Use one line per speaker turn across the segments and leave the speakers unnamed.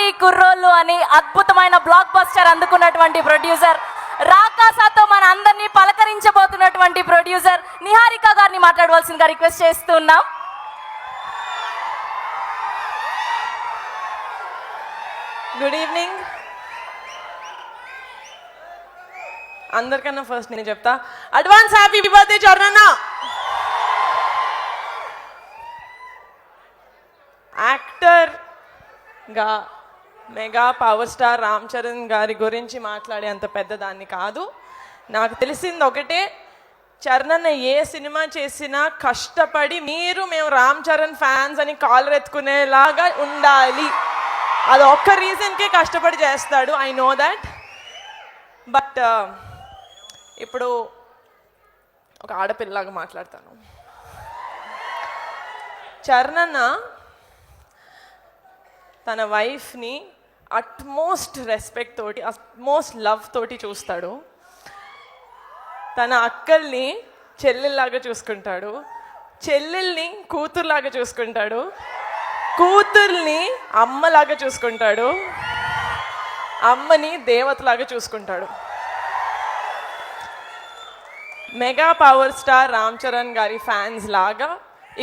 Rowdy కుర్రోళ్ళు అని అద్భుతమైన బ్లాక్ బస్టర్ అందుకున్నటువంటి ప్రొడ్యూసర్, రాకాసాతో మన అందరినీ పలకరించబోతున్నటువంటి ప్రొడ్యూసర్ నిహారిక గారిని మాట్లాడవలసిందిగా రిక్వెస్ట్ చేస్తున్నాం.
Good evening. అందరికన్నా ఫస్ట్ నేను చెప్తా, అడ్వాన్స్ హ్యాపీ బర్త్డే చరణ్. యాక్టర్గా mega power star Ram Charan గారి గురించి మాట్లాడే అంత పెద్దదాన్ని కాదు. నాకు తెలిసింది ఒకటే, చరణ్ ఏ సినిమా చేసినా కష్టపడి మేము రామ్ చరణ్ ఫ్యాన్స్ అని కాలర్ ఎత్తుకునేలాగా ఉండాలి. అది ఒక్క రీజన్కే కష్టపడి చేస్తాడు. I know that. బట్ ఇప్పుడు ఒక ఆడపిల్లలాగా మాట్లాడతాను. చరణ్ తన వైఫ్ని అట్మోస్ట్ రెస్పెక్ట్ తోటి, అట్మోస్ట్ లవ్ తోటి చూస్తాడు. తన అక్కల్ని చెల్లెల్లాగా చూసుకుంటాడు, చెల్లెల్ని కూతురులాగా చూసుకుంటాడు, కూతుర్ని అమ్మలాగా చూసుకుంటాడు, అమ్మని దేవతలాగా చూసుకుంటాడు. Mega power star Ram Charan గారి ఫ్యాన్స్ లాగా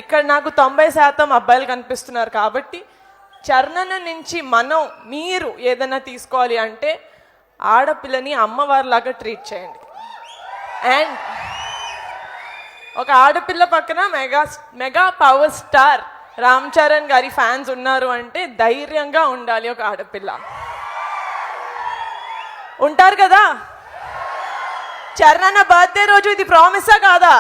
ఇక్కడ నాకు 90% అబ్బాయిలు కనిపిస్తున్నారు. కాబట్టి చరణ్ నుంచి మీరు ఏదైనా తీసుకోవాలి అంటే ఆడపిల్లని అమ్మవారిలాగా ట్రీట్ చేయండి. అండ్ ఒక ఆడపిల్ల పక్కన mega power star Ram Charan గారి ఫ్యాన్స్ ఉన్నారు అంటే ధైర్యంగా ఉండాలి. ఒక ఆడపిల్ల ఉంటారు కదా. చరణ్ బర్త్డే రోజు ఇది ప్రామిసా కాదా?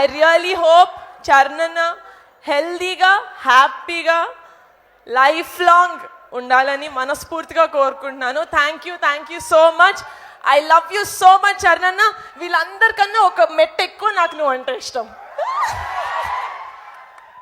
ఐ రియలీ హోప్ చరణ్ హెల్దీగా, హ్యాపీగా, లైఫ్ లాంగ్ ఉండాలని మనస్ఫూర్తిగా కోరుకుంటున్నాను. Thank you so much. I love you so much Charan. వీళ్ళందరికన్నా ఒక మెట్టు ఎక్కువ నాకు నువ్వు అంటే ఇష్టం.